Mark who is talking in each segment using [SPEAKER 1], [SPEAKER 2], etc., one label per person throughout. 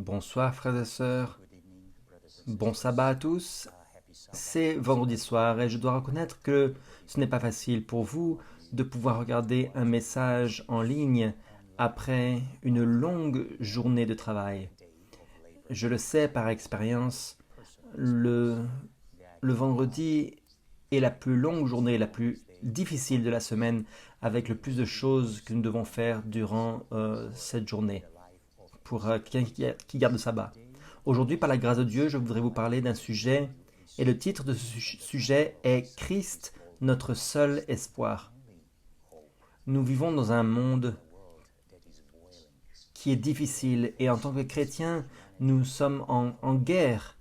[SPEAKER 1] Bonsoir frères et sœurs, bon sabbat à tous. C'est vendredi soir et je dois reconnaître que ce n'est pas facile pour vous de pouvoir regarder un message en ligne après une longue journée de travail. Je le sais par expérience, le, le vendredi est la plus longue journée, la plus difficile de la semaine, avec le plus de choses que nous devons faire durant cette journée pour quelqu'un qui garde le sabbat. Aujourd'hui, par la grâce de Dieu, je voudrais vous parler d'un sujet, et le titre de ce sujet est Christ, notre seul espoir. Nous vivons dans un monde qui est difficile, et en tant que chrétiens, nous sommes en guerre.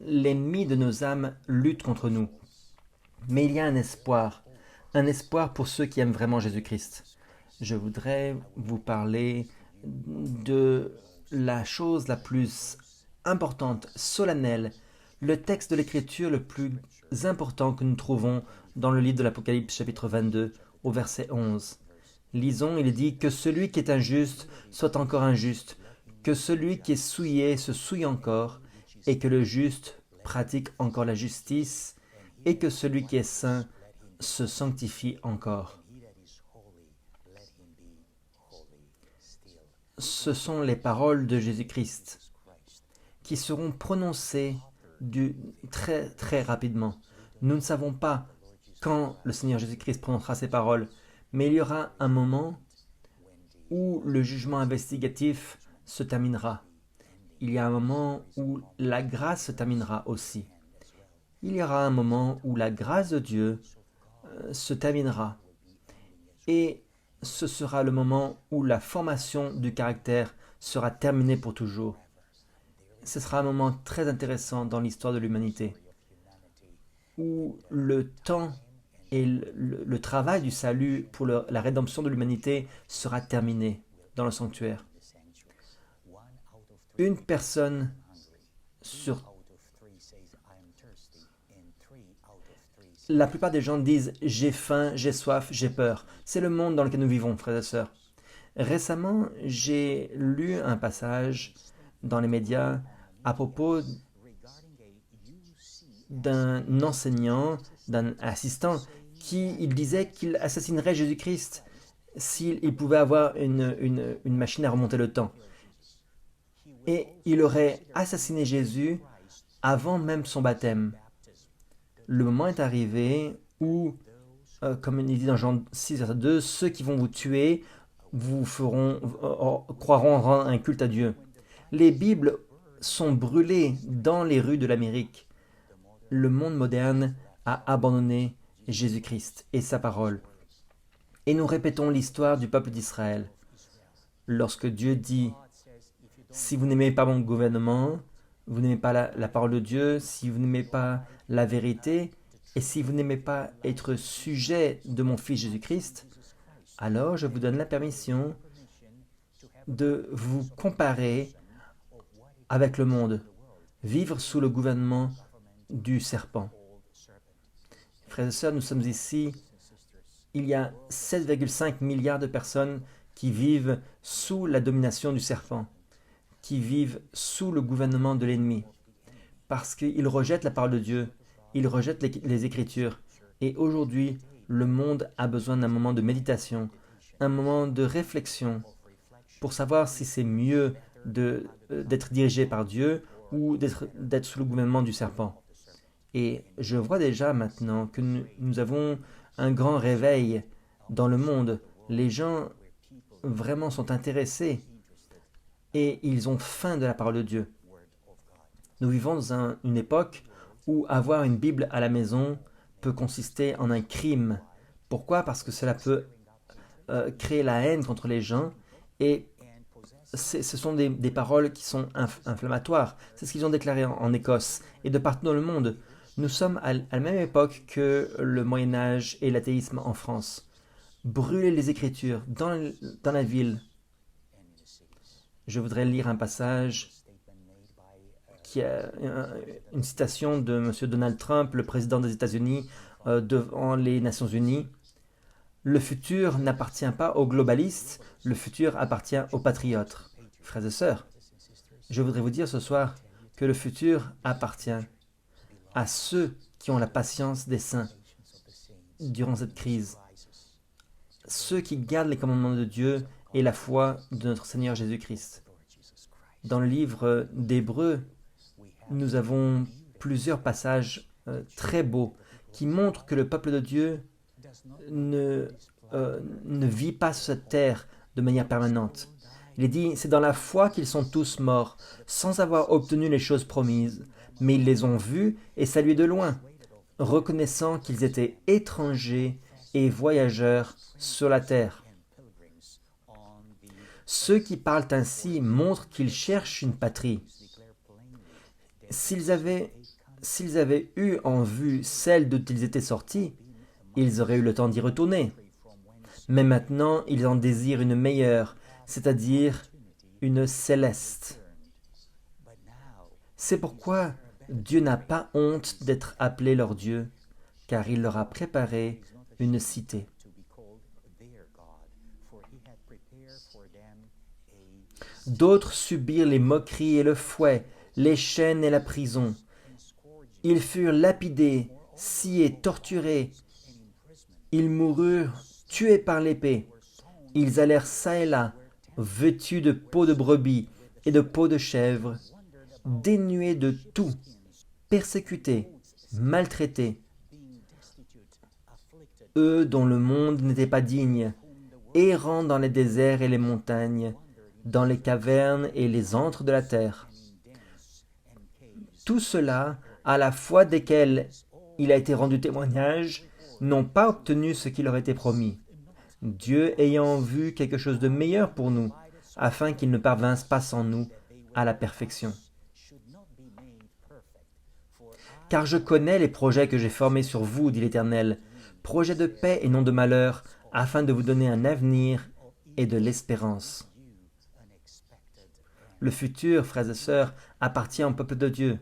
[SPEAKER 1] L'ennemi de nos âmes lutte contre nous. Mais il y a un espoir pour ceux qui aiment vraiment Jésus-Christ. Je voudrais vous parler de la chose la plus importante, solennelle, le texte de l'Écriture le plus important que nous trouvons dans le livre de l'Apocalypse chapitre 22 au verset 11. Lisons, il est dit que celui qui est injuste soit encore injuste, que celui qui est souillé se souille encore, et que le juste pratique encore la justice, et que celui qui est saint se sanctifie encore. Ce sont les paroles de Jésus-Christ qui seront prononcées très très rapidement. Nous ne savons pas quand le Seigneur Jésus-Christ prononcera ces paroles, mais il y aura un moment où le jugement investigatif se terminera. Il y a un moment où la grâce se terminera aussi. Il y aura un moment où la grâce de Dieu se terminera. Et ce sera le moment où la formation du caractère sera terminée pour toujours. Ce sera un moment très intéressant dans l'histoire de l'humanité, où le temps et le travail du salut pour la rédemption de l'humanité sera terminé dans le sanctuaire. Une personne sur... La plupart des gens disent « j'ai faim, j'ai soif, j'ai peur ». C'est le monde dans lequel nous vivons, frères et sœurs. Récemment, j'ai lu un passage dans les médias à propos d'un enseignant, d'un assistant, il disait qu'il assassinerait Jésus-Christ s'il pouvait avoir une machine à remonter le temps. Et il aurait assassiné Jésus avant même son baptême. Le moment est arrivé où, comme il dit dans Jean 6, verset 2, ceux qui vont vous tuer croiront rendre un culte à Dieu. Les Bibles sont brûlées dans les rues de l'Amérique. Le monde moderne a abandonné Jésus-Christ et sa parole. Et nous répétons l'histoire du peuple d'Israël. Lorsque Dieu dit « Si vous n'aimez pas mon gouvernement, vous n'aimez pas la parole de Dieu, si vous n'aimez pas la vérité, et si vous n'aimez pas être sujet de mon Fils Jésus-Christ, alors je vous donne la permission de vous comparer avec le monde, vivre sous le gouvernement du serpent. » Frères et sœurs, nous sommes ici, il y a 7,5 milliards de personnes qui vivent sous la domination du serpent, qui vivent sous le gouvernement de l'ennemi, parce qu'ils rejettent la parole de Dieu, ils rejettent les Écritures. Et aujourd'hui, le monde a besoin d'un moment de méditation, un moment de réflexion, pour savoir si c'est mieux d'être dirigé par Dieu ou d'être sous le gouvernement du serpent. Et je vois déjà maintenant que nous avons un grand réveil dans le monde. Les gens vraiment sont intéressés et ils ont faim de la parole de Dieu. Nous vivons dans une époque où avoir une Bible à la maison peut consister en un crime. Pourquoi? Parce que cela peut créer la haine contre les gens et ce sont des paroles qui sont inflammatoires. C'est ce qu'ils ont déclaré en Écosse et de partout dans le monde. Nous sommes à la même époque que le Moyen-Âge et l'athéisme en France. Brûler les Écritures dans la ville. Je voudrais lire un passage qui est une citation de M. Donald Trump, le président des États-Unis, devant les Nations Unies. Le futur n'appartient pas aux globalistes, le futur appartient aux patriotes. Frères et sœurs, Je voudrais vous dire ce soir que le futur appartient à ceux qui ont la patience des saints durant cette crise, ceux qui gardent les commandements de Dieu et la foi de notre Seigneur Jésus-Christ. Dans le livre d'Hébreux, nous avons plusieurs passages très beaux qui montrent que le peuple de Dieu ne vit pas sur cette terre de manière permanente. Il est dit, c'est dans la foi qu'ils sont tous morts, sans avoir obtenu les choses promises, mais ils les ont vus et salués de loin, reconnaissant qu'ils étaient étrangers et voyageurs sur la terre. Ceux qui parlent ainsi montrent qu'ils cherchent une patrie. S'ils avaient eu en vue celle d'où ils étaient sortis, ils auraient eu le temps d'y retourner. Mais maintenant, ils en désirent une meilleure, c'est-à-dire une céleste. C'est pourquoi Dieu n'a pas honte d'être appelé leur Dieu, car il leur a préparé une cité. D'autres subirent les moqueries et le fouet, les chaînes et la prison. Ils furent lapidés, sciés, torturés. Ils moururent tués par l'épée. Ils allèrent çà et là, vêtus de peaux de brebis et de peaux de chèvre, dénués de tout, persécutés, maltraités. Eux dont le monde n'était pas digne, errant dans les déserts et les montagnes, dans les cavernes et les antres de la terre. Tout cela, à la fois desquels il a été rendu témoignage, n'ont pas obtenu ce qui leur était promis. Dieu ayant vu quelque chose de meilleur pour nous, afin qu'ils ne parvinssent pas sans nous à la perfection. Car je connais les projets que j'ai formés sur vous, dit l'Éternel, projets de paix et non de malheur, afin de vous donner un avenir et de l'espérance. Le futur, frères et sœurs, appartient au peuple de Dieu.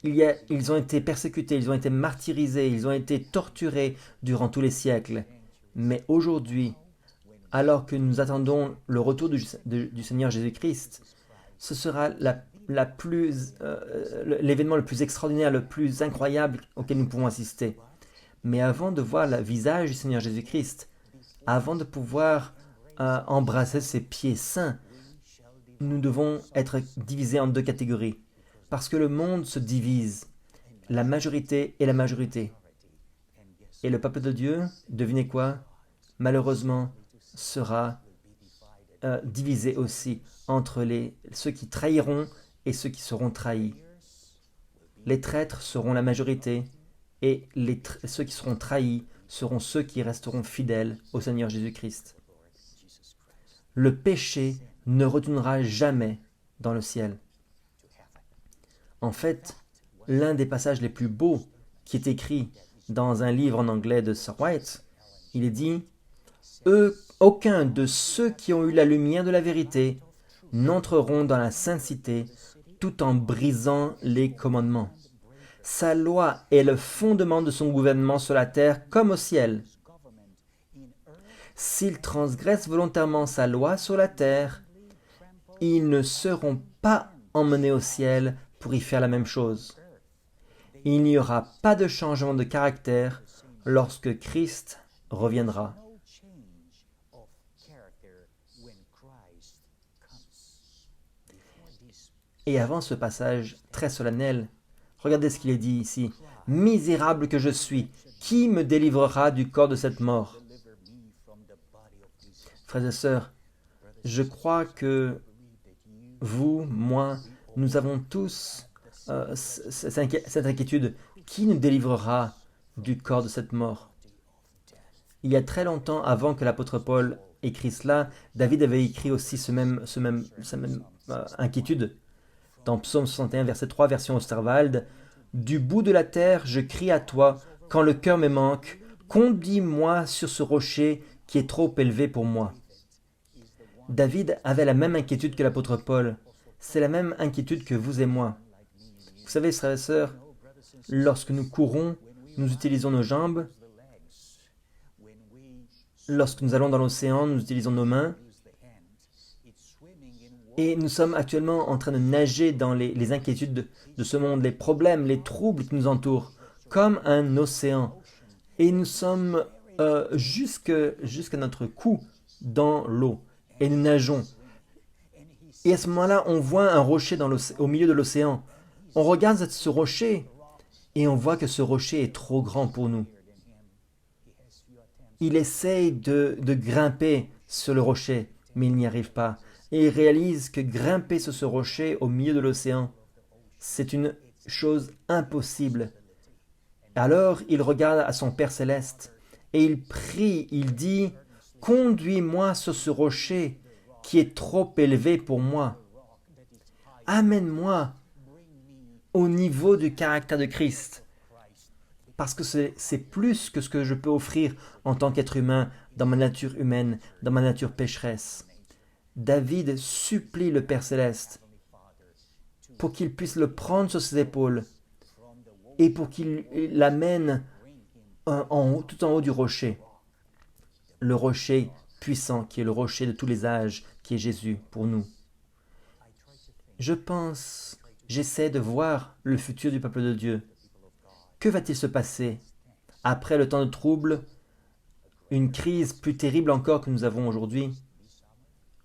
[SPEAKER 1] Ils ont été persécutés, ils ont été martyrisés, ils ont été torturés durant tous les siècles. Mais aujourd'hui, alors que nous attendons le retour du Seigneur Jésus-Christ, ce sera l'événement le plus extraordinaire, le plus incroyable auquel nous pouvons assister. Mais avant de voir le visage du Seigneur Jésus-Christ, avant de pouvoir embrasser ses pieds saints, nous devons être divisés en deux catégories. Parce que le monde se divise, la majorité et la majorité. Et le peuple de Dieu, devinez quoi? Malheureusement, sera divisé aussi entre ceux qui trahiront et ceux qui seront trahis. Les traîtres seront la majorité et ceux qui seront trahis seront ceux qui resteront fidèles au Seigneur Jésus-Christ. Le péché ne retournera jamais dans le ciel. En fait, l'un des passages les plus beaux qui est écrit dans un livre en anglais de Sir White, il est dit « Aucun de ceux qui ont eu la lumière de la vérité n'entreront dans la sainte cité tout en brisant les commandements. Sa loi est le fondement de son gouvernement sur la terre comme au ciel. S'ils transgressent volontairement sa loi sur la terre, ils ne seront pas emmenés au ciel pour y faire la même chose. Il n'y aura pas de changement de caractère lorsque Christ reviendra. » Et avant ce passage très solennel, regardez ce qu'il est dit ici. « Misérable que je suis, qui me délivrera du corps de cette mort ?» Frères et sœurs, je crois que vous, moi, nous avons tous cette inquiétude. Qui nous délivrera du corps de cette mort? Il y a très longtemps, avant que l'apôtre Paul écrit cela, David avait écrit aussi cette même inquiétude. Dans Psaume 61, verset 3, version Osterwald, « Du bout de la terre, je crie à toi, quand le cœur me manque, conduis-moi sur ce rocher qui est trop élevé pour moi. » David avait la même inquiétude que l'apôtre Paul. C'est la même inquiétude que vous et moi. Vous savez, frères et sœurs, lorsque nous courons, nous utilisons nos jambes. Lorsque nous allons dans l'océan, nous utilisons nos mains. Et nous sommes actuellement en train de nager dans les inquiétudes de ce monde, les problèmes, les troubles qui nous entourent, comme un océan. Et nous sommes jusqu'à notre cou dans l'eau. Et nous nageons. Et à ce moment-là, on voit un rocher au milieu de l'océan. On regarde ce rocher et on voit que ce rocher est trop grand pour nous. Il essaye de grimper sur le rocher, mais il n'y arrive pas. Et il réalise que grimper sur ce rocher au milieu de l'océan, c'est une chose impossible. Alors il regarde à son Père céleste et il prie, il dit, conduis-moi sur ce rocher qui est trop élevé pour moi. Amène-moi au niveau du caractère de Christ. Parce que c'est plus que ce que je peux offrir en tant qu'être humain, dans ma nature humaine, dans ma nature pécheresse. David supplie le Père céleste pour qu'il puisse le prendre sur ses épaules et pour qu'il l'amène tout en haut du rocher. Le rocher puissant qui est le rocher de tous les âges, qui est Jésus pour nous. J'essaie de voir le futur du peuple de Dieu. Que va-t-il se passer après le temps de trouble, une crise plus terrible encore que nous avons aujourd'hui?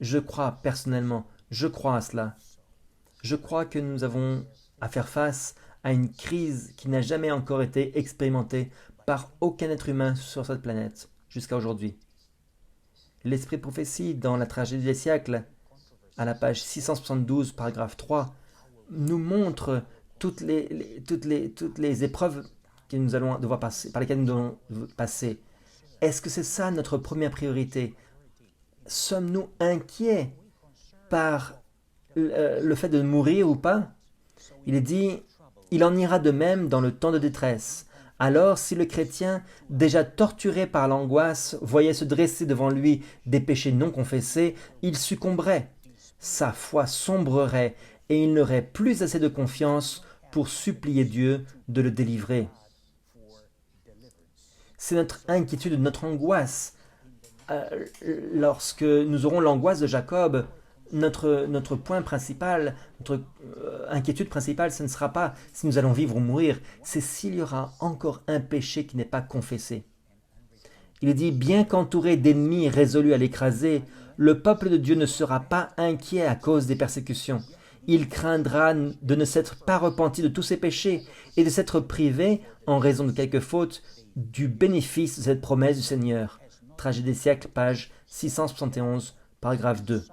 [SPEAKER 1] Je crois personnellement, je crois à cela. Je crois que nous avons à faire face à une crise qui n'a jamais encore été expérimentée par aucun être humain sur cette planète jusqu'à aujourd'hui. L'Esprit de prophétie dans la tragédie des siècles, à la page 672, paragraphe 3, nous montre toutes les épreuves que nous allons devoir passer, par lesquelles nous devons passer. Est-ce que c'est ça notre première priorité? Sommes-nous inquiets par le fait de mourir ou pas? Il est dit, il en ira de même dans le temps de détresse. Alors, si le chrétien, déjà torturé par l'angoisse, voyait se dresser devant lui des péchés non confessés, il succomberait. Sa foi sombrerait et il n'aurait plus assez de confiance pour supplier Dieu de le délivrer. C'est notre inquiétude, notre angoisse. Lorsque nous aurons l'angoisse de Jacob, notre point principal, notre inquiétude principale, ce ne sera pas si nous allons vivre ou mourir, c'est s'il y aura encore un péché qui n'est pas confessé. Il est dit, bien qu'entouré d'ennemis résolus à l'écraser, le peuple de Dieu ne sera pas inquiet à cause des persécutions. Il craindra de ne s'être pas repenti de tous ses péchés et de s'être privé, en raison de quelques fautes, du bénéfice de cette promesse du Seigneur. Tragédie des siècles, page 671, paragraphe 2.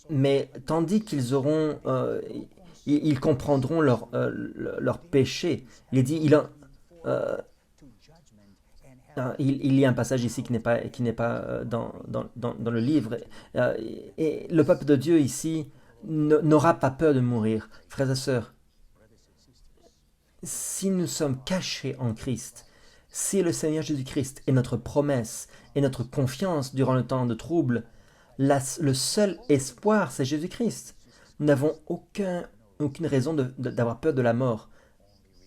[SPEAKER 1] Mais tandis qu'ils auront, ils comprendront leur péché. Il est dit, il y a un passage ici qui n'est pas dans le livre. Et le peuple de Dieu ici n'aura pas peur de mourir. Frères et sœurs, si nous sommes cachés en Christ, si le Seigneur Jésus-Christ est notre promesse et notre confiance durant le temps de trouble, le seul espoir, c'est Jésus-Christ. Nous n'avons aucune raison d'avoir peur de la mort.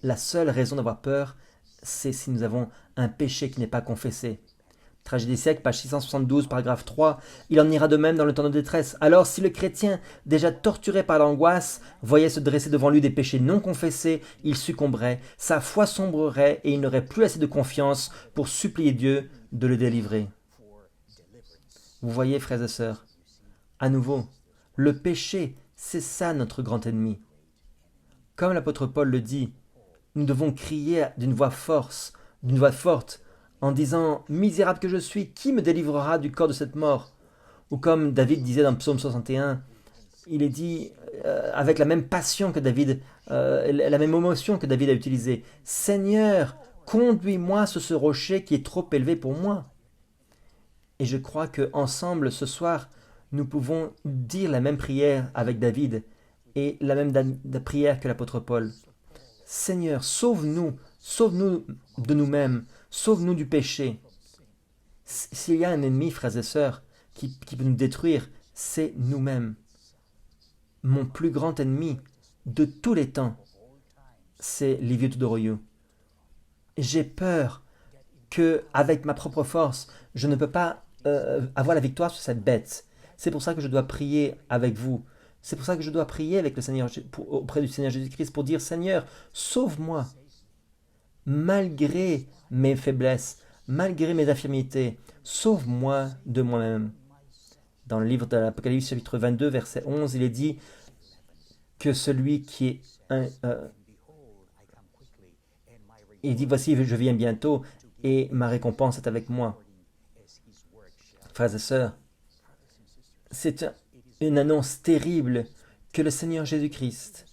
[SPEAKER 1] La seule raison d'avoir peur, c'est si nous avons un péché qui n'est pas confessé. Tragédie des siècles, page 672, paragraphe 3. Il en ira de même dans le temps de détresse. Alors, si le chrétien, déjà torturé par l'angoisse, voyait se dresser devant lui des péchés non confessés, il succomberait, sa foi sombrerait et il n'aurait plus assez de confiance pour supplier Dieu de le délivrer. Vous voyez, frères et sœurs, à nouveau, le péché, c'est ça notre grand ennemi. Comme l'apôtre Paul le dit, nous devons crier d'une voix forte, en disant « Misérable que je suis, qui me délivrera du corps de cette mort ?» Ou comme David disait dans Psaume 61, il est dit avec la même passion que David, la même émotion que David a utilisée, « Seigneur, conduis-moi sur ce rocher qui est trop élevé pour moi. » Et je crois qu'ensemble, ce soir, nous pouvons dire la même prière avec David et la même prière que l'apôtre Paul. Seigneur, sauve-nous de nous-mêmes, sauve-nous du péché. S'il y a un ennemi, frères et sœurs, qui peut nous détruire, c'est nous-mêmes. Mon plus grand ennemi de tous les temps, c'est Liviu Tudoroiu. J'ai peur que, avec ma propre force, je ne peux pas avoir la victoire sur cette bête. C'est pour ça que je dois prier avec vous. C'est pour ça que je dois prier avec le Seigneur, auprès du Seigneur Jésus-Christ pour dire, Seigneur, sauve-moi, malgré mes faiblesses, malgré mes infirmités, sauve-moi de moi-même. Dans le livre de l'Apocalypse chapitre 22, verset 11, il est dit que celui qui est il dit, voici, je viens bientôt et ma récompense est avec moi. Frères et sœurs, c'est une annonce terrible que le Seigneur Jésus-Christ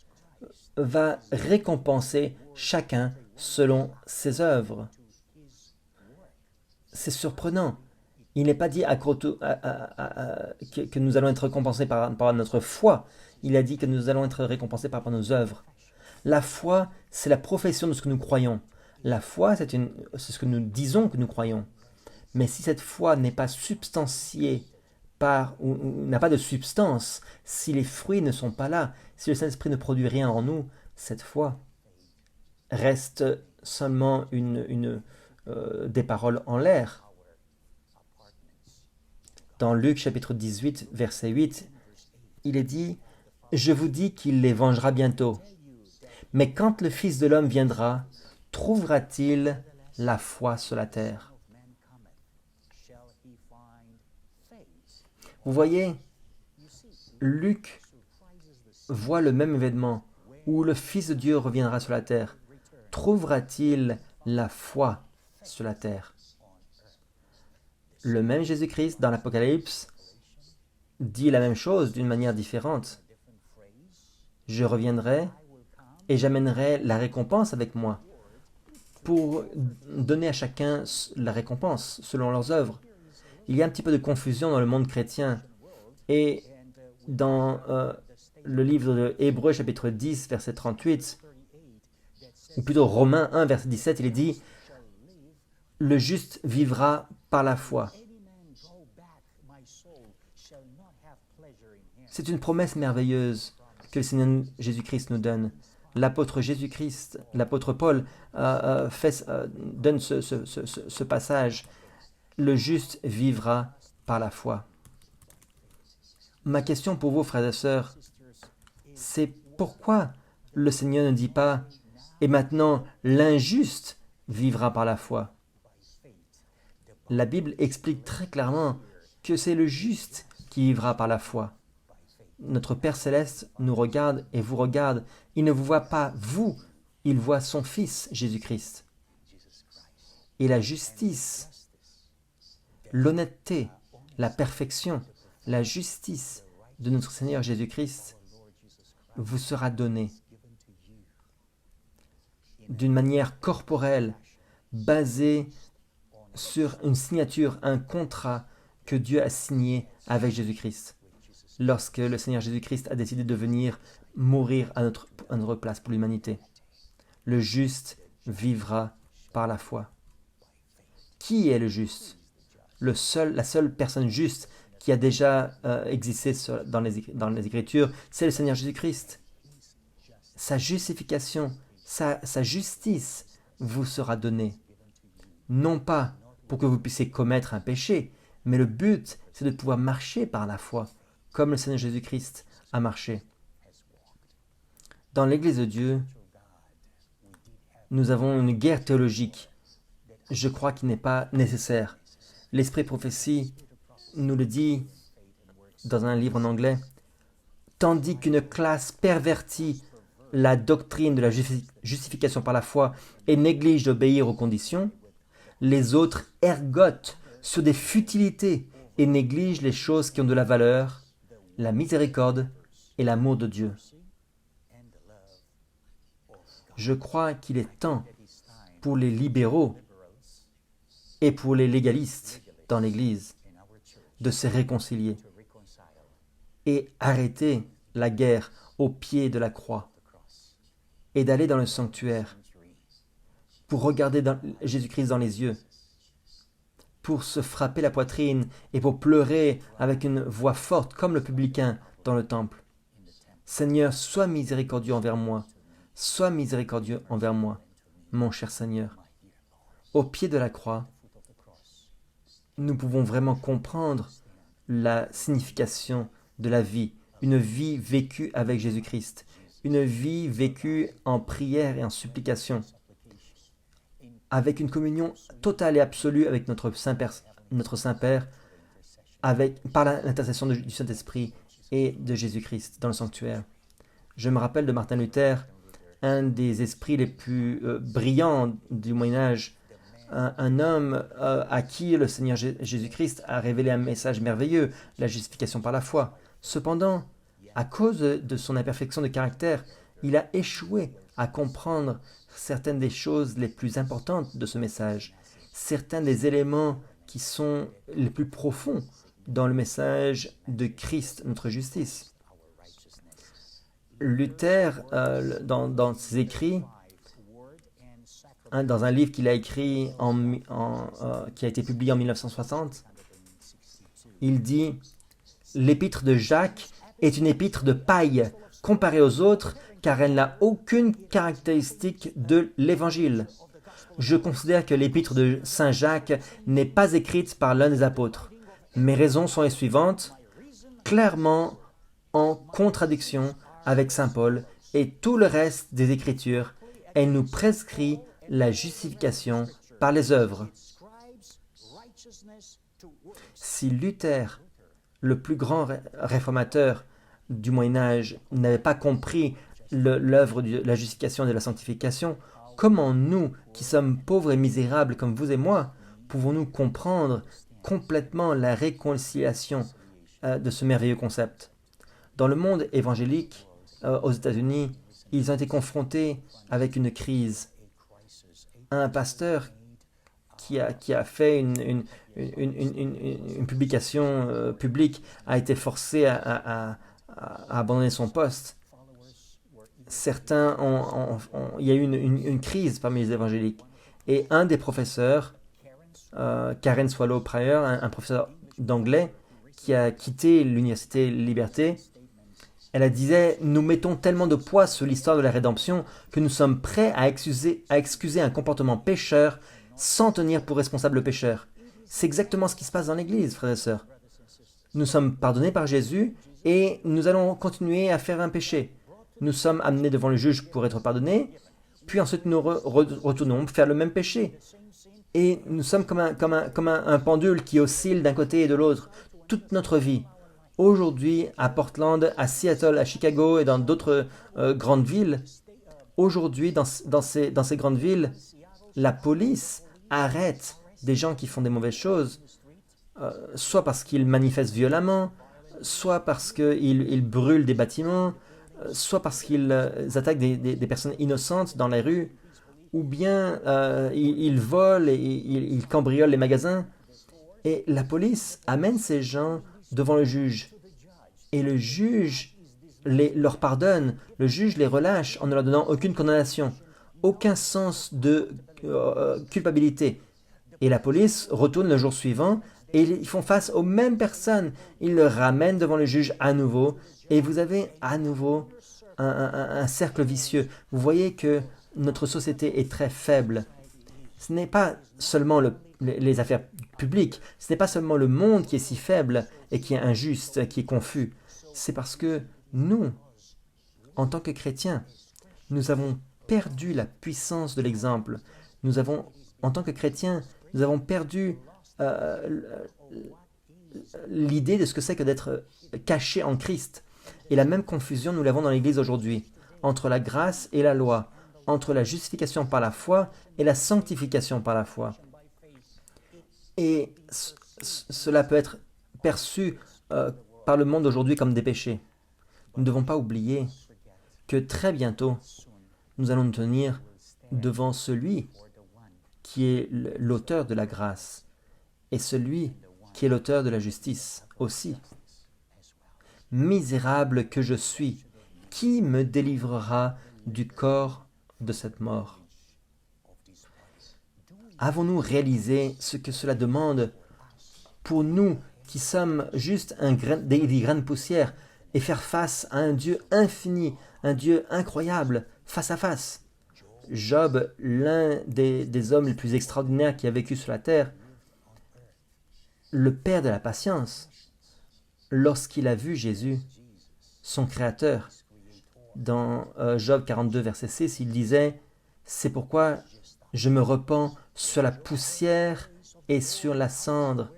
[SPEAKER 1] va récompenser chacun selon ses œuvres. C'est surprenant. Il n'est pas dit que nous allons être récompensés par notre foi. Il a dit que nous allons être récompensés par nos œuvres. La foi, c'est la profession de ce que nous croyons. La foi, c'est ce que nous disons que nous croyons. Mais si cette foi n'est pas substantiée ou n'a pas de substance, si les fruits ne sont pas là, si le Saint-Esprit ne produit rien en nous, cette foi reste seulement des paroles en l'air. Dans Luc chapitre 18, verset 8, il est dit « Je vous dis qu'il les vengera bientôt. Mais quand le Fils de l'homme viendra, trouvera-t-il la foi sur la terre ?» Vous voyez, Luc voit le même événement où le Fils de Dieu reviendra sur la terre. Trouvera-t-il la foi sur la terre? Le même Jésus-Christ dans l'Apocalypse dit la même chose d'une manière différente. Je reviendrai et j'amènerai la récompense avec moi pour donner à chacun la récompense selon leurs œuvres. Il y a un petit peu de confusion dans le monde chrétien. Et dans le livre de Hébreux, chapitre 10, verset 38, ou plutôt Romains 1, verset 17, il est dit « Le juste vivra par la foi ». C'est une promesse merveilleuse que le Seigneur Jésus-Christ nous donne. L'apôtre Jésus-Christ, l'apôtre Paul, donne ce passage. Le juste vivra par la foi. Ma question pour vous, frères et sœurs, c'est pourquoi le Seigneur ne dit pas « Et maintenant, l'injuste vivra par la foi ». La Bible explique très clairement que c'est le juste qui vivra par la foi. Notre Père Céleste nous regarde et vous regarde. Il ne vous voit pas, vous, il voit son Fils, Jésus-Christ. Et la justice, l'honnêteté, la perfection, la justice de notre Seigneur Jésus-Christ vous sera donnée d'une manière corporelle, basée sur une signature, un contrat que Dieu a signé avec Jésus-Christ, lorsque le Seigneur Jésus-Christ a décidé de venir mourir à notre place pour l'humanité. Le juste vivra par la foi. Qui est le juste? La seule personne juste qui a déjà existé dans les Écritures, c'est le Seigneur Jésus-Christ. Sa justification, sa justice vous sera donnée. Non pas pour que vous puissiez commettre un péché, mais le but, c'est de pouvoir marcher par la foi, comme le Seigneur Jésus-Christ a marché. Dans l'Église de Dieu, nous avons une guerre théologique. Je crois qu'il n'est pas nécessaire. L'Esprit Prophétie nous le dit dans un livre en anglais. Tandis qu'une classe pervertit la doctrine de la justification par la foi et néglige d'obéir aux conditions, les autres ergotent sur des futilités et négligent les choses qui ont de la valeur, la miséricorde et l'amour de Dieu. Je crois qu'il est temps pour les libéraux et pour les légalistes dans l'Église de se réconcilier et arrêter la guerre au pied de la croix et d'aller dans le sanctuaire pour regarder Jésus-Christ dans les yeux, pour se frapper la poitrine et pour pleurer avec une voix forte comme le publicain dans le temple. Seigneur, sois miséricordieux envers moi. Sois miséricordieux envers moi, mon cher Seigneur. au pied de la croix, nous pouvons vraiment comprendre la signification de la vie, une vie vécue avec Jésus-Christ, une vie vécue en prière et en supplication, avec une communion totale et absolue avec notre Saint-Père, par l'intercession du Saint-Esprit et de Jésus-Christ dans le sanctuaire. Je me rappelle de Martin Luther, un des esprits les plus brillants du Moyen-Âge, un homme à qui le Seigneur Jésus-Christ a révélé un message merveilleux, la justification par la foi. Cependant, à cause de son imperfection de caractère, il a échoué à comprendre certaines des choses les plus importantes de ce message, certains des éléments qui sont les plus profonds dans le message de Christ, notre justice. Luther, dans ses écrits, dans un livre qu'il a écrit, qui a été publié en 1960, il dit « L'épître de Jacques est une épître de paille comparée aux autres, car elle n'a aucune caractéristique de l'Évangile. Je considère que l'épître de Saint Jacques n'est pas écrite par l'un des apôtres. Mes raisons sont les suivantes, clairement en contradiction avec Saint Paul et tout le reste des Écritures. Elle nous prescrit la justification par les œuvres. » Si Luther, le plus grand réformateur du Moyen-Âge, n'avait pas compris l'œuvre de la justification et de la sanctification, comment nous, qui sommes pauvres et misérables comme vous et moi, pouvons-nous comprendre complètement la réconciliation de ce merveilleux concept? Dans le monde évangélique, aux États-Unis, ils ont été confrontés avec une crise. Un pasteur qui a fait une publication publique a été forcé à abandonner son poste. Il y a eu une crise parmi les évangéliques. Et un des professeurs, Karen Swallow Prior, un professeur d'anglais, qui a quitté l'université Liberté, elle disait « Nous mettons tellement de poids sur l'histoire de la rédemption que nous sommes prêts à excuser un comportement pécheur sans tenir pour responsable le pécheur. » C'est exactement ce qui se passe dans l'Église, frères et sœurs. Nous sommes pardonnés par Jésus et nous allons continuer à faire un péché. Nous sommes amenés devant le juge pour être pardonnés, puis ensuite nous retournons faire le même péché. Et nous sommes comme un pendule qui oscille d'un côté et de l'autre toute notre vie. Aujourd'hui, à Portland, à Seattle, à Chicago et dans d'autres grandes villes, aujourd'hui, dans ces grandes villes, la police arrête des gens qui font des mauvaises choses, soit parce qu'ils manifestent violemment, soit parce qu'ils brûlent des bâtiments, soit parce qu'ils attaquent des personnes innocentes dans les rues, ou bien ils volent et ils cambriolent les magasins. Et la police amène ces gens devant le juge. Et le juge leur pardonne, le juge les relâche en ne leur donnant aucune condamnation, aucun sens de culpabilité. Et la police retourne le jour suivant et ils font face aux mêmes personnes. Ils le ramènent devant le juge à nouveau et vous avez à nouveau un cercle vicieux. Vous voyez que notre société est très faible. Ce n'est pas seulement les affaires publiques, ce n'est pas seulement le monde qui est si faible et qui est injuste, qui est confus. C'est parce que nous, en tant que chrétiens, nous avons perdu la puissance de l'exemple. En tant que chrétiens, nous avons perdu l'idée de ce que c'est que d'être caché en Christ. Et la même confusion, nous l'avons dans l'Église aujourd'hui, entre la grâce et la loi, entre la justification par la foi et la sanctification par la foi. Et cela peut être perçu par le monde aujourd'hui comme des péchés. Nous ne devons pas oublier que très bientôt, nous allons nous tenir devant celui qui est l'auteur de la grâce et celui qui est l'auteur de la justice aussi. Misérable que je suis, qui me délivrera du corps de cette mort? Avons-nous réalisé ce que cela demande pour nous qui sommes juste des grains de poussière et faire face à un Dieu infini, un Dieu incroyable, face à face? Job, l'un des hommes les plus extraordinaires qui a vécu sur la terre, le père de la patience, lorsqu'il a vu Jésus, son créateur, dans Job 42, verset 6, il disait « C'est pourquoi je me repens sur la poussière et sur la cendre.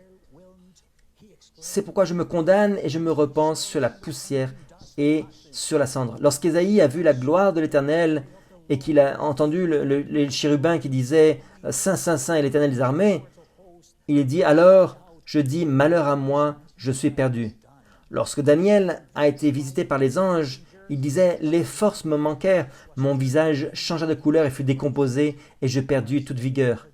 [SPEAKER 1] C'est pourquoi je me condamne et je me repens sur la poussière et sur la cendre. » Lorsqu'Ésaïe a vu la gloire de l'Éternel et qu'il a entendu les chérubins qui disaient « Saint, Saint, Saint est l'Éternel des armées », il dit « Alors je dis, malheur à moi, je suis perdu. » Lorsque Daniel a été visité par les anges, il disait « Les forces me manquèrent, mon visage changea de couleur et fut décomposé, et je perdis toute vigueur. »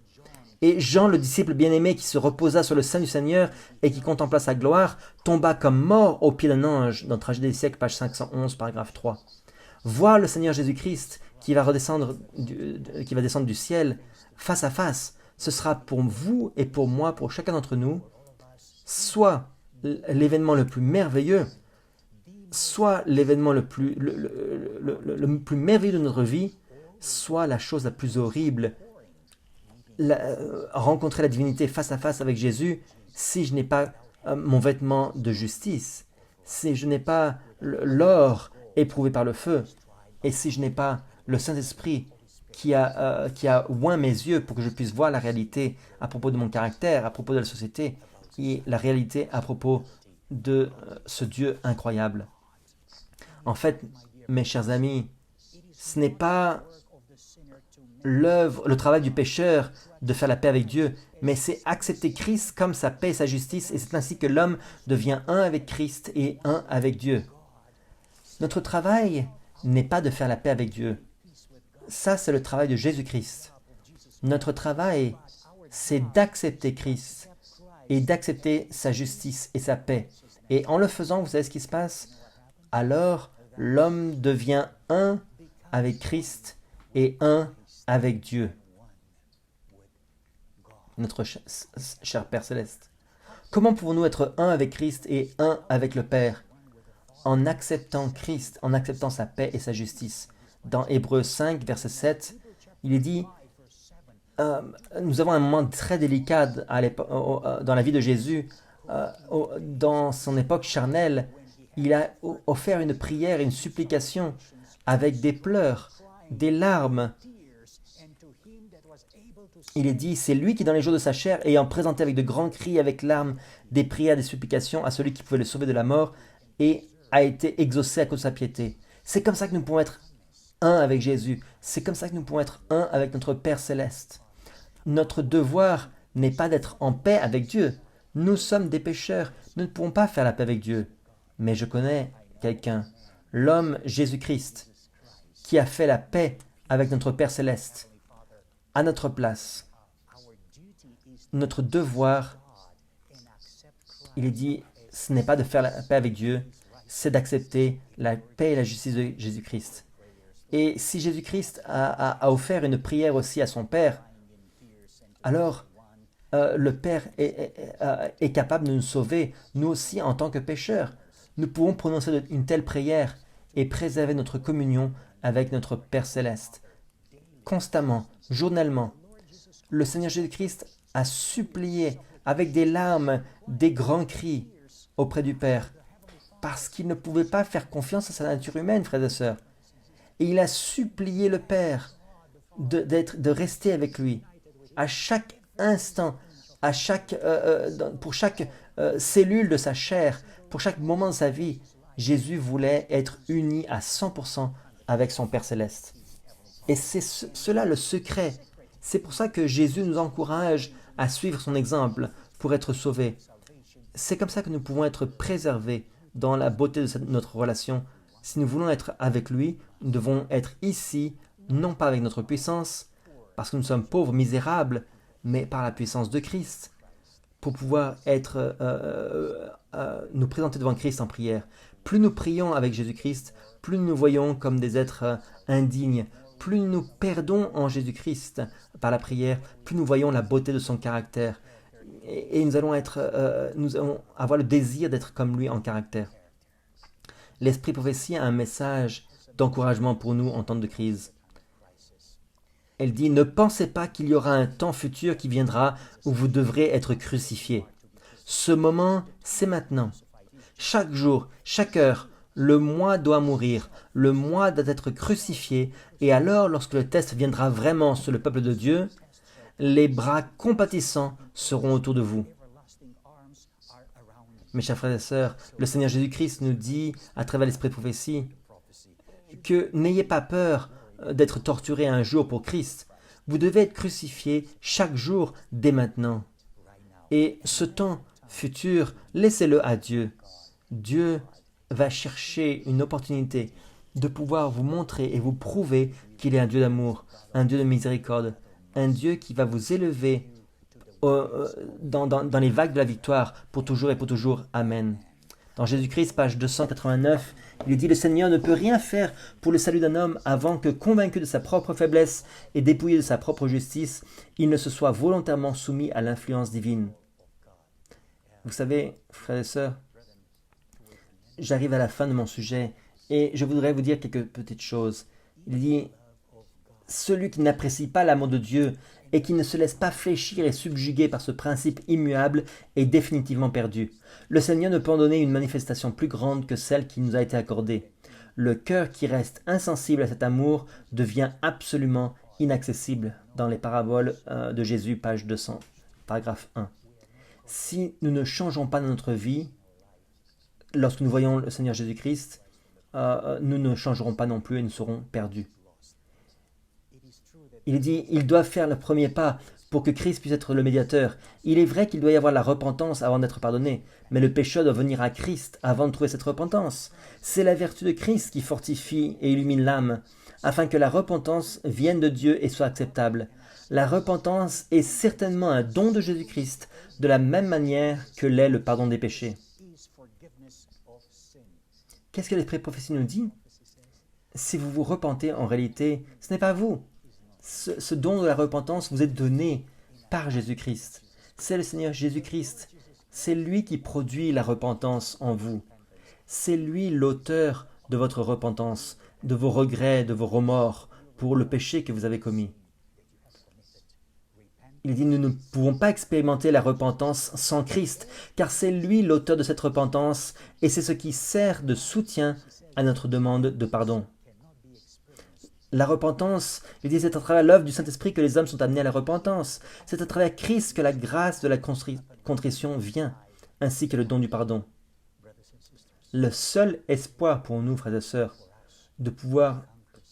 [SPEAKER 1] Et Jean, le disciple bien-aimé qui se reposa sur le sein du Seigneur et qui contempla sa gloire, tomba comme mort au pied d'un ange, dans Tragédie des siècles, page 511, paragraphe 3. Voir le Seigneur Jésus-Christ qui va descendre du ciel, face à face, ce sera pour vous et pour moi, pour chacun d'entre nous, soit l'événement le plus merveilleux, soit l'événement le plus merveilleux de notre vie, soit la chose la plus horrible. Rencontrer la divinité face à face avec Jésus, si je n'ai pas mon vêtement de justice, si je n'ai pas l'or éprouvé par le feu, et si je n'ai pas le Saint-Esprit qui a oint mes yeux pour que je puisse voir la réalité à propos de mon caractère, à propos de la société, et la réalité à propos de ce Dieu incroyable. En fait, mes chers amis, ce n'est pas le travail du pécheur de faire la paix avec Dieu, mais c'est accepter Christ comme sa paix et sa justice, et c'est ainsi que l'homme devient un avec Christ et un avec Dieu. Notre travail n'est pas de faire la paix avec Dieu. Ça, c'est le travail de Jésus-Christ. Notre travail, c'est d'accepter Christ et d'accepter sa justice et sa paix. Et en le faisant, vous savez ce qui se passe? Alors, l'homme devient un avec Christ et un avec Dieu, notre cher Père Céleste. Comment pouvons-nous être un avec Christ et un avec le Père? En acceptant Christ, en acceptant sa paix et sa justice. Dans Hébreux 5, verset 7, il est dit nous avons un moment très délicat dans la vie de Jésus. Dans son époque charnelle, il a offert une prière et une supplication avec des pleurs, des larmes. Il est dit, c'est lui qui dans les jours de sa chair, ayant présenté avec de grands cris, avec larmes, des prières, des supplications à celui qui pouvait le sauver de la mort, et a été exaucé à cause de sa piété. C'est comme ça que nous pouvons être un avec Jésus. C'est comme ça que nous pouvons être un avec notre Père Céleste. Notre devoir n'est pas d'être en paix avec Dieu. Nous sommes des pécheurs. Nous ne pouvons pas faire la paix avec Dieu. Mais je connais quelqu'un, l'homme Jésus-Christ, qui a fait la paix avec notre Père Céleste, à notre place. Notre devoir, il est dit, ce n'est pas de faire la paix avec Dieu, c'est d'accepter la paix et la justice de Jésus-Christ. Et si Jésus-Christ a offert une prière aussi à son Père, alors le Père est capable de nous sauver, nous aussi en tant que pécheurs. Nous pouvons prononcer une telle prière et préserver notre communion avec notre Père Céleste. Constamment, journellement, le Seigneur Jésus-Christ a supplié avec des larmes, des grands cris auprès du Père, parce qu'il ne pouvait pas faire confiance à sa nature humaine, frères et sœurs. Et il a supplié le Père de rester avec lui à chaque instant, pour chaque cellule de sa chair, pour chaque moment de sa vie. Jésus voulait être uni à 100% avec son Père Céleste. Et c'est cela le secret. C'est pour ça que Jésus nous encourage à suivre son exemple pour être sauvés. C'est comme ça que nous pouvons être préservés dans la beauté de notre relation. Si nous voulons être avec lui, nous devons être ici, non pas avec notre puissance, parce que nous sommes pauvres, misérables, mais par la puissance de Christ, pour pouvoir nous présenter devant Christ en prière. Plus nous prions avec Jésus-Christ, plus nous nous voyons comme des êtres indignes, plus nous perdons en Jésus-Christ par la prière, plus nous voyons la beauté de son caractère. Et nous allons avoir le désir d'être comme lui en caractère. L'Esprit Prophétie a un message d'encouragement pour nous en temps de crise. Elle dit, ne pensez pas qu'il y aura un temps futur qui viendra où vous devrez être crucifiés. Ce moment, c'est maintenant. Chaque jour, chaque heure, le moi doit mourir, le moi doit être crucifié, et alors, lorsque le test viendra vraiment sur le peuple de Dieu, les bras compatissants seront autour de vous. Mes chers frères et sœurs, le Seigneur Jésus-Christ nous dit, à travers l'esprit de prophétie, que n'ayez pas peur d'être torturé un jour pour Christ. Vous devez être crucifié chaque jour dès maintenant. Et ce temps futur, laissez-le à Dieu. Dieu va chercher une opportunité de pouvoir vous montrer et vous prouver qu'il est un Dieu d'amour, un Dieu de miséricorde, un Dieu qui va vous élever dans les vagues de la victoire pour toujours et pour toujours. Amen. Dans Jésus-Christ, page 289, il dit « Le Seigneur ne peut rien faire pour le salut d'un homme avant que, convaincu de sa propre faiblesse et dépouillé de sa propre justice, il ne se soit volontairement soumis à l'influence divine. » Vous savez, frères et sœurs, j'arrive à la fin de mon sujet et je voudrais vous dire quelques petites choses. Il dit « Celui qui n'apprécie pas l'amour de Dieu et qui ne se laisse pas fléchir et subjuguer par ce principe immuable est définitivement perdu. Le Seigneur ne peut en donner une manifestation plus grande que celle qui nous a été accordée. Le cœur qui reste insensible à cet amour devient absolument inaccessible. » Dans les paraboles de Jésus, page 200, paragraphe 1. Si nous ne changeons pas dans notre vie, lorsque nous voyons le Seigneur Jésus-Christ, nous ne changerons pas non plus et nous serons perdus. Il dit, ils doivent faire le premier pas pour que Christ puisse être le médiateur. Il est vrai qu'il doit y avoir la repentance avant d'être pardonné, mais le pécheur doit venir à Christ avant de trouver cette repentance. C'est la vertu de Christ qui fortifie et illumine l'âme, afin que la repentance vienne de Dieu et soit acceptable. La repentance est certainement un don de Jésus-Christ, de la même manière que l'est le pardon des péchés. Qu'est-ce que l'Esprit de prophétie nous dit? Si vous vous repentez, en réalité, ce n'est pas vous. Ce don de la repentance vous est donné par Jésus-Christ. C'est le Seigneur Jésus-Christ. C'est lui qui produit la repentance en vous. C'est lui l'auteur de votre repentance, de vos regrets, de vos remords pour le péché que vous avez commis. Il dit, nous ne pouvons pas expérimenter la repentance sans Christ, car c'est lui l'auteur de cette repentance et c'est ce qui sert de soutien à notre demande de pardon. La repentance, il dit, c'est à travers l'œuvre du Saint-Esprit que les hommes sont amenés à la repentance. C'est à travers Christ que la grâce de la contrition vient, ainsi que le don du pardon. Le seul espoir pour nous, frères et sœurs, de pouvoir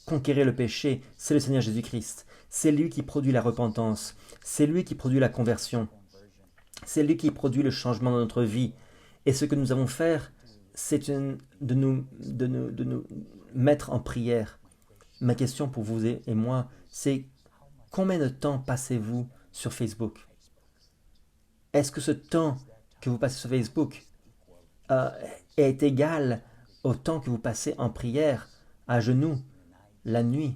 [SPEAKER 1] conquérir le péché, c'est le Seigneur Jésus-Christ. C'est lui qui produit la repentance. C'est lui qui produit la conversion. C'est lui qui produit le changement dans notre vie. Et ce que nous avons faire, c'est de nous mettre en prière. Ma question pour vous et moi, c'est combien de temps passez-vous sur Facebook? Est-ce que ce temps que vous passez sur Facebook est égal au temps que vous passez en prière, à genoux, la nuit?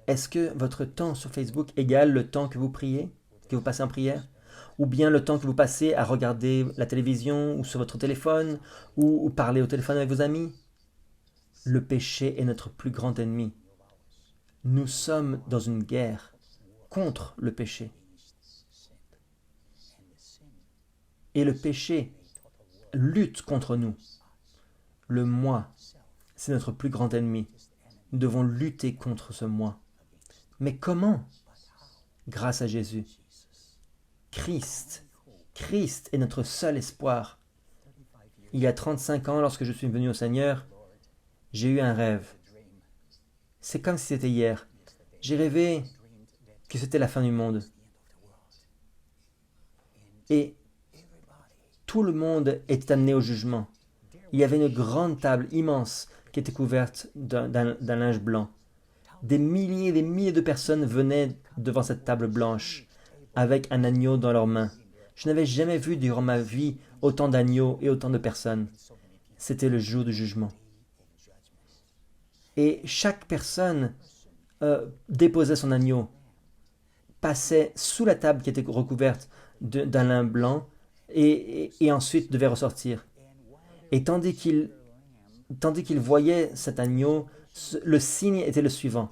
[SPEAKER 1] Est-ce que votre temps sur Facebook égale le temps que vous priez, que vous passez en prière? Ou bien le temps que vous passez à regarder la télévision ou sur votre téléphone ou parler au téléphone avec vos amis? Le péché est notre plus grand ennemi. Nous sommes dans une guerre contre le péché. Et le péché lutte contre nous. Le moi, c'est notre plus grand ennemi. Nous devons lutter contre ce moi. Mais comment? Grâce à Jésus. Christ est notre seul espoir. Il y a 35 ans, lorsque je suis venu au Seigneur, j'ai eu un rêve. C'est comme si c'était hier. J'ai rêvé que c'était la fin du monde. Et tout le monde était amené au jugement. Il y avait une grande table immense qui était couverte d'un linge blanc. Des milliers de personnes venaient devant cette table blanche avec un agneau dans leurs mains. Je n'avais jamais vu durant ma vie autant d'agneaux et autant de personnes. C'était le jour du jugement. Et chaque personne déposait son agneau, passait sous la table qui était recouverte d'un lin blanc et ensuite devait ressortir. Et tandis qu'il voyait cet agneau, le signe était le suivant.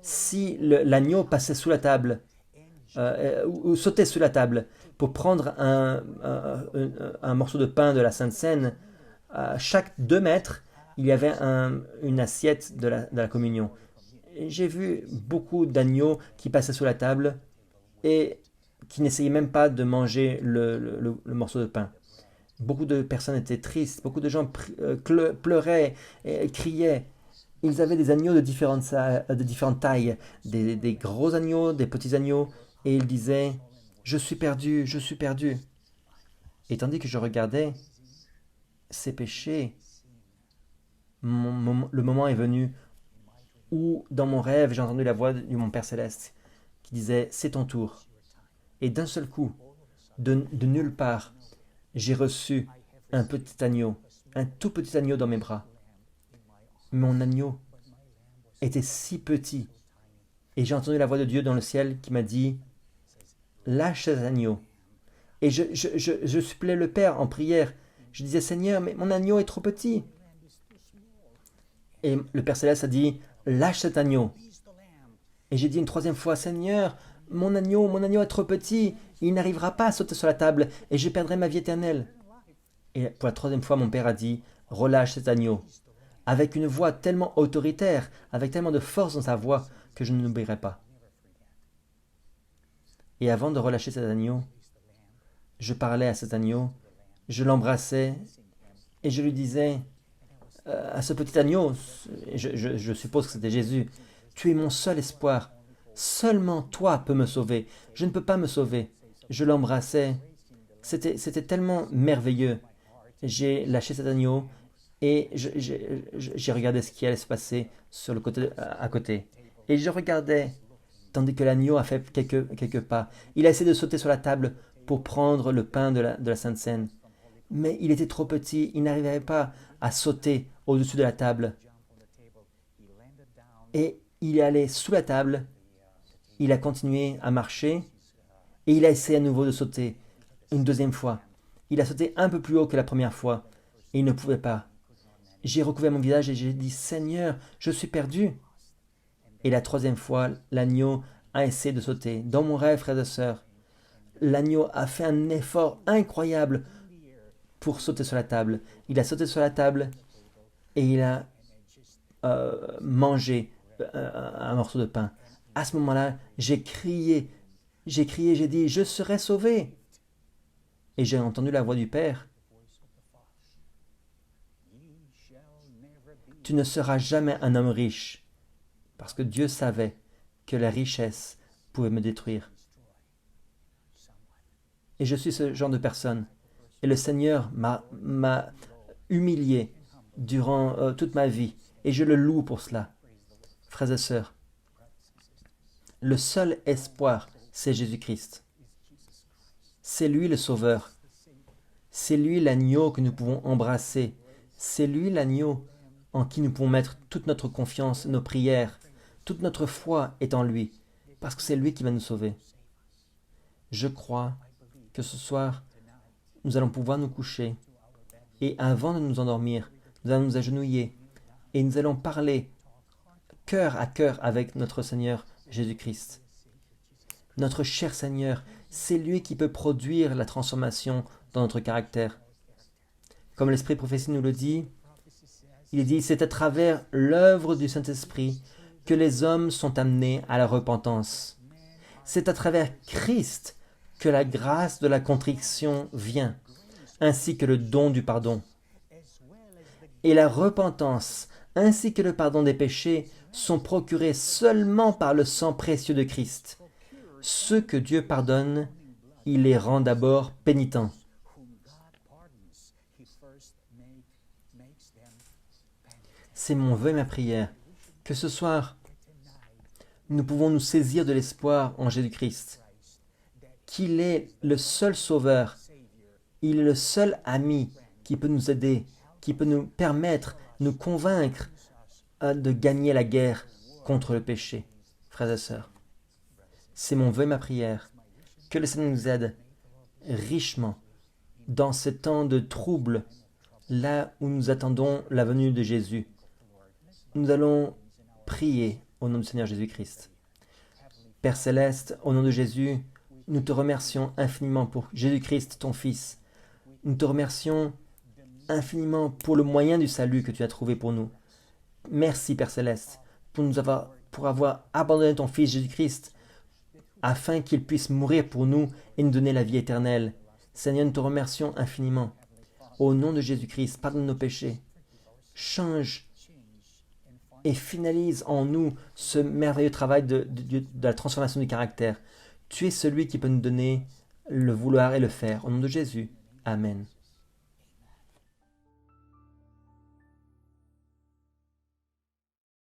[SPEAKER 1] Si l'agneau passait sous la table, ou sautait sous la table pour prendre un morceau de pain de la Sainte Seine, à chaque 2 mètres, il y avait une assiette de la communion. J'ai vu beaucoup d'agneaux qui passaient sous la table et qui n'essayaient même pas de manger le morceau de pain. Beaucoup de personnes étaient tristes, beaucoup de gens pleuraient et criaient. Ils avaient des agneaux de différentes tailles, des gros agneaux, des petits agneaux, et ils disaient, je suis perdu, je suis perdu. Et tandis que je regardais ces péchés, le moment est venu où, dans mon rêve, j'ai entendu la voix de mon Père Céleste qui disait, c'est ton tour. Et d'un seul coup, de nulle part, j'ai reçu un petit agneau, un tout petit agneau dans mes bras. Mon agneau était si petit. Et j'ai entendu la voix de Dieu dans le ciel qui m'a dit, lâche cet agneau. Et je suppliais le Père en prière. Je disais, Seigneur, mais mon agneau est trop petit. Et le Père Céleste a dit, lâche cet agneau. Et j'ai dit une 3e fois, Seigneur, mon agneau est trop petit. Il n'arrivera pas à sauter sur la table et je perdrai ma vie éternelle. Et pour la 3e fois, mon Père a dit, relâche cet agneau. Avec une voix tellement autoritaire, avec tellement de force dans sa voix, que je ne l'oublierai pas. Et avant de relâcher cet agneau, je parlais à cet agneau, je l'embrassais et je lui disais à ce petit agneau, je suppose que c'était Jésus, tu es mon seul espoir, seulement toi peux me sauver, je ne peux pas me sauver. Je l'embrassais, c'était tellement merveilleux. J'ai lâché cet agneau et j'ai regardé ce qui allait se passer sur le côté à côté. Et je regardais, tandis que l'agneau a fait quelques pas. Il a essayé de sauter sur la table pour prendre le pain de la Sainte Seine. Mais il était trop petit, il n'arrivait pas à sauter au-dessus de la table. Et il est allé sous la table, il a continué à marcher, et il a essayé à nouveau de sauter, une 2e fois. Il a sauté un peu plus haut que la première fois, et il ne pouvait pas. J'ai recouvert mon visage et j'ai dit, Seigneur, je suis perdu. Et la 3e fois, l'agneau a essayé de sauter. Dans mon rêve, frères et sœurs, l'agneau a fait un effort incroyable pour sauter sur la table. Il a sauté sur la table et il a mangé un morceau de pain. À ce moment-là, j'ai crié, j'ai dit, je serai sauvé. Et j'ai entendu la voix du Père. Tu ne seras jamais un homme riche, parce que Dieu savait que la richesse pouvait me détruire. Et je suis ce genre de personne. Et le Seigneur m'a humilié durant toute ma vie. Et je le loue pour cela. Frères et sœurs, le seul espoir, c'est Jésus-Christ. C'est lui le Sauveur. C'est lui l'agneau que nous pouvons embrasser. C'est lui l'agneau en qui nous pouvons mettre toute notre confiance, nos prières. Toute notre foi est en lui, parce que c'est lui qui va nous sauver. Je crois que ce soir, nous allons pouvoir nous coucher. Et avant de nous endormir, nous allons nous agenouiller et nous allons parler cœur à cœur avec notre Seigneur Jésus-Christ. Notre cher Seigneur, c'est lui qui peut produire la transformation dans notre caractère. Comme l'Esprit prophétie nous le dit, il dit, c'est à travers l'œuvre du Saint-Esprit que les hommes sont amenés à la repentance. C'est à travers Christ que la grâce de la contrition vient, ainsi que le don du pardon. Et la repentance, ainsi que le pardon des péchés, sont procurés seulement par le sang précieux de Christ. Ceux que Dieu pardonne, il les rend d'abord pénitents. C'est mon vœu et ma prière, que ce soir, nous pouvons nous saisir de l'espoir en Jésus-Christ, qu'il est le seul sauveur, il est le seul ami qui peut nous aider, qui peut nous permettre, nous convaincre de gagner la guerre contre le péché. Frères et sœurs, c'est mon vœu et ma prière, que le Seigneur nous aide richement dans ces temps de trouble, là où nous attendons la venue de Jésus. Nous allons prier au nom du Seigneur Jésus-Christ. Père céleste, au nom de Jésus, nous te remercions infiniment pour Jésus-Christ, ton Fils. Nous te remercions infiniment pour le moyen du salut que tu as trouvé pour nous. Merci, Père céleste, pour avoir abandonné ton Fils Jésus-Christ, afin qu'il puisse mourir pour nous et nous donner la vie éternelle. Seigneur, nous te remercions infiniment. Au nom de Jésus-Christ, pardonne nos péchés. Change et finalise en nous ce merveilleux travail de la transformation du caractère. Tu es celui qui peut nous donner le vouloir et le faire. Au nom de Jésus. Amen.